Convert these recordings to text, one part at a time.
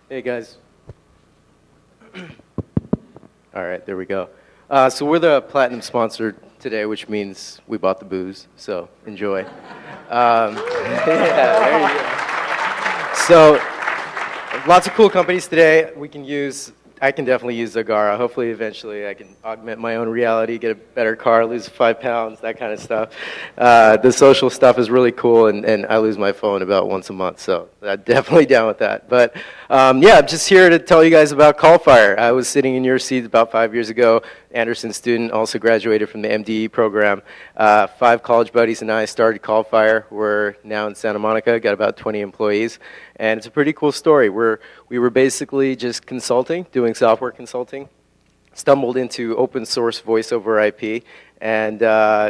Hey guys. All right, there we go. So we're the platinum sponsor today, which means we bought the booze. So enjoy. Yeah, there you go. So lots of cool companies today. I can definitely use Zagara. Hopefully, eventually, I can augment my own reality, get a better car, lose 5 pounds, that kind of stuff. The social stuff is really cool, and I lose my phone about once a month, so I'm definitely down with that. But yeah, I'm just here to tell you guys about CallFire. I was sitting in your seats about 5 years ago. Anderson student, also graduated from the MDE program. 5 college buddies and I started CallFire. We're now in Santa Monica, got about 20 employees. And it's a pretty cool story. We were basically just consulting, doing software consulting, stumbled into open source voice over IP, and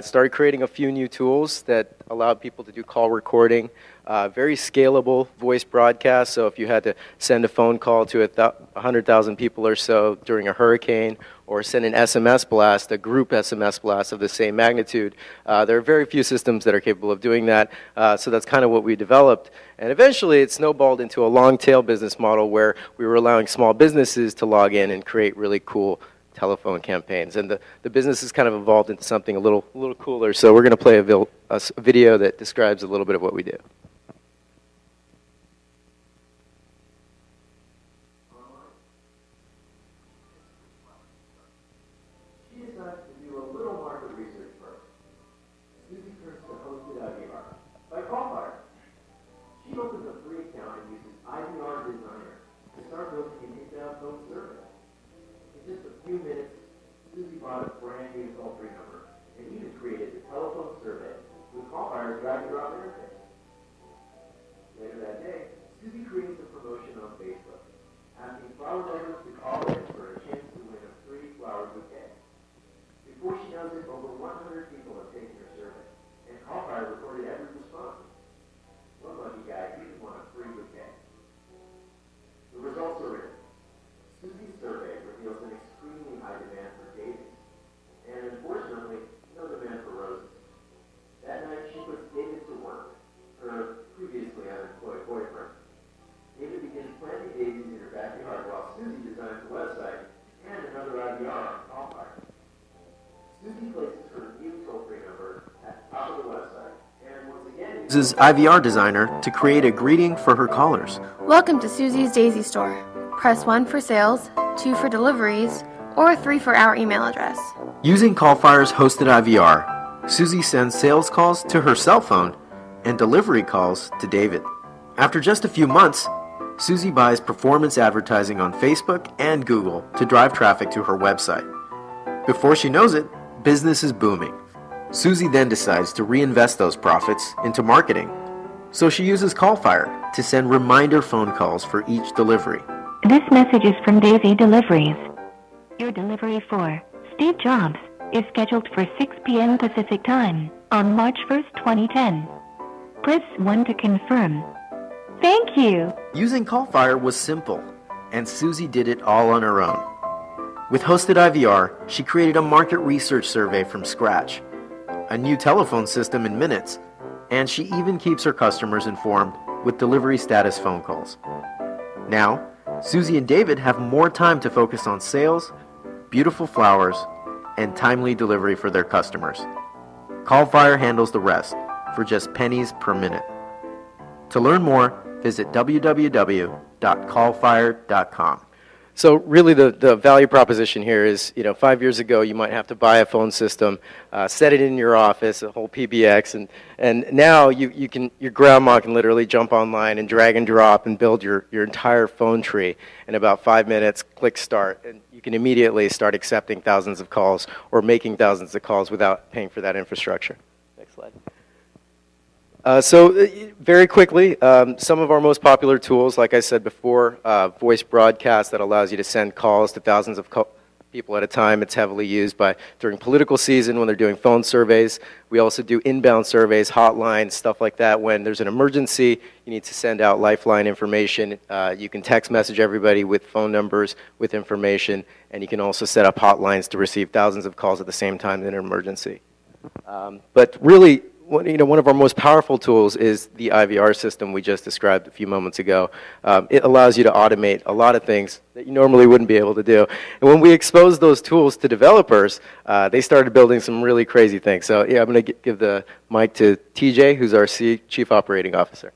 started creating a few new tools that allowed people to do call recording, very scalable voice broadcast. So if you had to send a phone call to 100,000 people or so during a hurricane, or send an SMS blast, a group SMS blast of the same magnitude, there are very few systems that are capable of doing that. So that's kind of what we developed. And eventually it snowballed into a long tail business model where we were allowing small businesses to log in and create really cool telephone campaigns. And the business has kind of evolved into something a little cooler. So we're going to play a video that describes a little bit of what we do. She opens a free account and uses IVR Designer to start building an inbound phone survey. In just a few minutes, Susie bought a brand new toll-free number and even created the telephone survey with CallFire's drag-and-drop interface. Later that day, Susie creates a promotion on Facebook, asking flower lovers to call in for a chance to win a free flower bouquet. Before she knows it, over 100 people have taken her survey, and CallFire recorded every response. One lucky guy even won a free bouquet. The results are in. Susie's survey reveals an extremely high demand for dating, and unfortunately, no demand for roses. That night, she puts David to work, her previously unemployed boyfriend. David begins planting daisies in her backyard while Susie designs the website and another IVR on CallFire. Susie places her new toll-free number at the top of the website. Uses IVR Designer to create a greeting for her callers. Welcome to Susie's Daisy Store. Press 1 for sales, 2 for deliveries, or 3 for our email address. Using CallFire's hosted IVR, Susie sends sales calls to her cell phone and delivery calls to David. After just a few months, Susie buys performance advertising on Facebook and Google to drive traffic to her website. Before she knows it, business is booming. Susie then decides to reinvest those profits into marketing. So she uses CallFire to send reminder phone calls for each delivery. This message is from Daisy Deliveries. Your delivery for Steve Jobs is scheduled for 6 p.m. Pacific Time on March 1st, 2010. Press 1 to confirm. Thank you. Using CallFire was simple, and Susie did it all on her own. With hosted IVR, she created a market research survey from scratch, a new telephone system in minutes, and she even keeps her customers informed with delivery status phone calls. Now, Susie and David have more time to focus on sales, beautiful flowers, and timely delivery for their customers. CallFire handles the rest for just pennies per minute. To learn more, visit www.callfire.com. So really the value proposition here is, 5 years ago you might have to buy a phone system, set it in your office, a whole PBX, and now your grandma can literally jump online and drag and drop and build your entire phone tree in about 5 minutes, click start, and you can immediately start accepting thousands of calls or making thousands of calls without paying for that infrastructure. Next slide. Very quickly, some of our most popular tools, like I said before, voice broadcast that allows you to send calls to thousands of people at a time. It's heavily used during political season when they're doing phone surveys. We also do inbound surveys, hotlines, stuff like that. When there's an emergency, you need to send out lifeline information. You can text message everybody with phone numbers, with information, and you can also set up hotlines to receive thousands of calls at the same time in an emergency. But really, one of our most powerful tools is the IVR system we just described a few moments ago. It allows you to automate a lot of things that you normally wouldn't be able to do. And when we exposed those tools to developers, they started building some really crazy things. So yeah, I'm going to give the mic to TJ, who's our Chief Operating Officer.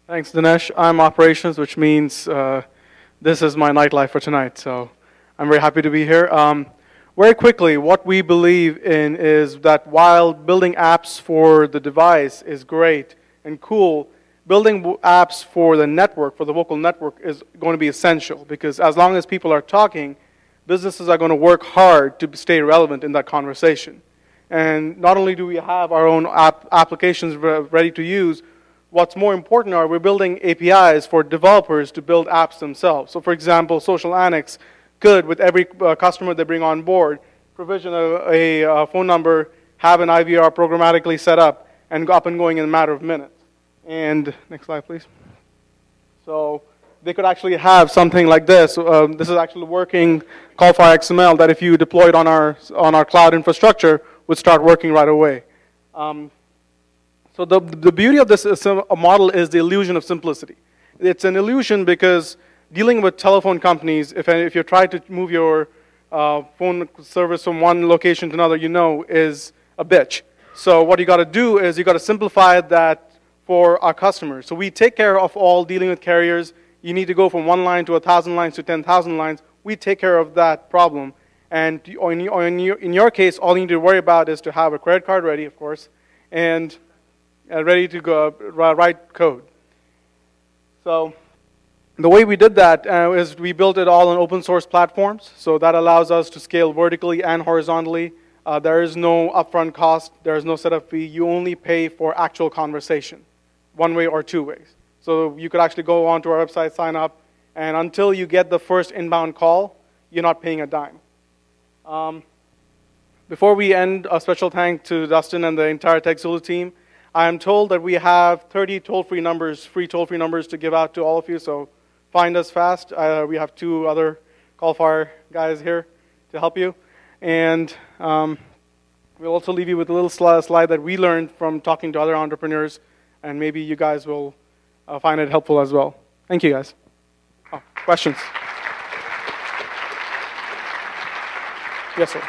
Thanks, Dinesh. I'm operations, which means this is my nightlife for tonight. So I'm very happy to be here. Very quickly, what we believe in is that while building apps for the device is great and cool, building apps for the network, for the local network, is going to be essential, because as long as people are talking, businesses are going to work hard to stay relevant in that conversation. And not only do we have our own applications ready to use, what's more important are we're building APIs for developers to build apps themselves. So for example, Social Annex could, with every customer they bring on board, provision a phone number, have an IVR programmatically set up, and go up and going in a matter of minutes. And next slide, please. So they could actually have something like this. This is actually working CallFire XML that if you deploy it on our cloud infrastructure, would start working right away. So the beauty of this model is the illusion of simplicity. It's an illusion because dealing with telephone companies, if you try to move your phone service from one location to another, is a bitch. So what you got to do is you got to simplify that for our customers. So we take care of all dealing with carriers. You need to go from 1 line to 1,000 lines to 10,000 lines. We take care of that problem. And in your case, all you need to worry about is to have a credit card ready, of course, and ready to go write code. So the way we did that is we built it all on open source platforms. So that allows us to scale vertically and horizontally. There is no upfront cost. There is no setup fee. You only pay for actual conversation, one way or two ways. So you could actually go onto our website, sign up, and until you get the first inbound call, you're not paying a dime. Before we end, a special thank to Dustin and the entire TechZulu team. I am told that we have 30 toll-free numbers, free toll-free numbers to give out to all of you, so find us fast. We have 2 other CallFire guys here to help you. And we'll also leave you with a little slide that we learned from talking to other entrepreneurs, and maybe you guys will find it helpful as well. Thank you, guys. Oh, questions? Yes, sir.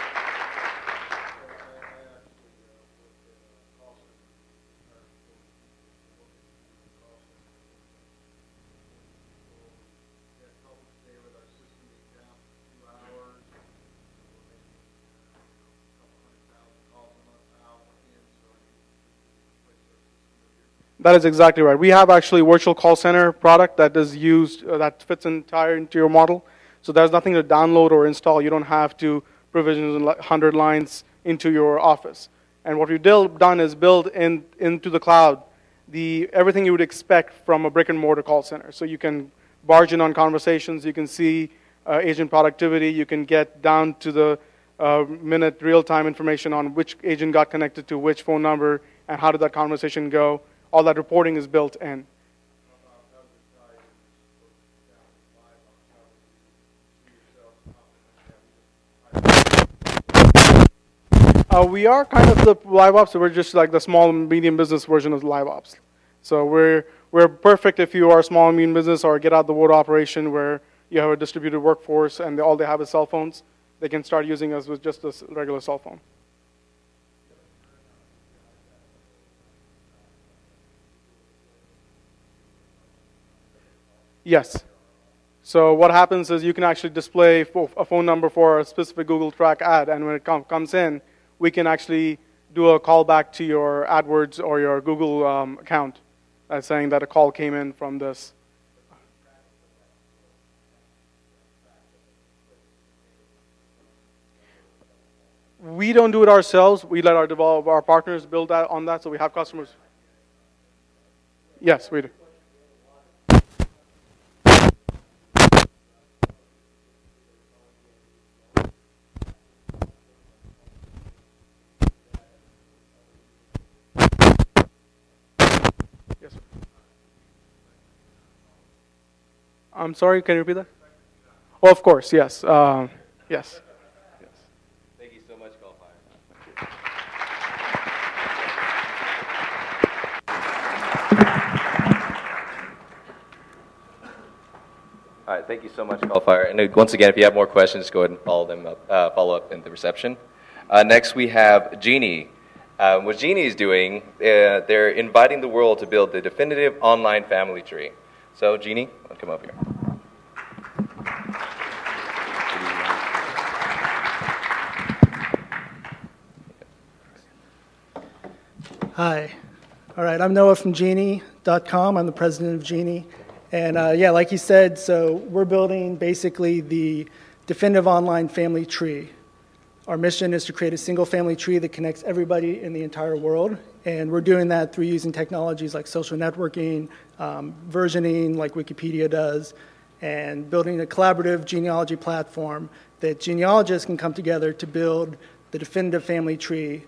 That is exactly right. We have actually a virtual call center product that is used, that fits entire into your model. So there's nothing to download or install. You don't have to provision 100 lines into your office. And what we've done is build into the cloud everything you would expect from a brick and mortar call center. So you can barge in on conversations. You can see agent productivity. You can get down to the minute real-time information on which agent got connected to which phone number and how did that conversation go. All that reporting is built in. We are kind of the live ops, so we're just like the small and medium business version of live ops. So we're perfect if you are a small and medium business or get out the word operation where you have a distributed workforce and all they have is cell phones. They can start using us with just a regular cell phone. Yes. So what happens is you can actually display a phone number for a specific Google track ad, and when it comes in, we can actually do a callback to your AdWords or your Google account saying that a call came in from this. We don't do it ourselves. We let our partners build that on that, so we have customers. Yes, we do. Yes, sir. I'm sorry, can you repeat that? Oh, of course, yes. Yes. Thank you so much, CallFire. All right, thank you so much, CallFire. And once again, if you have more questions, go ahead and follow up in the reception. Next, we have Jeannie. What Jeannie is doing, they're inviting the world to build the definitive online family tree. So, Jeannie, come up here. Hi. All right, I'm Noah from Genie.com. I'm the president of Genie. And yeah, like you said, so we're building basically the definitive online family tree. Our mission is to create a single family tree that connects everybody in the entire world. And we're doing that through using technologies like social networking, versioning like Wikipedia does, and building a collaborative genealogy platform that genealogists can come together to build the definitive family tree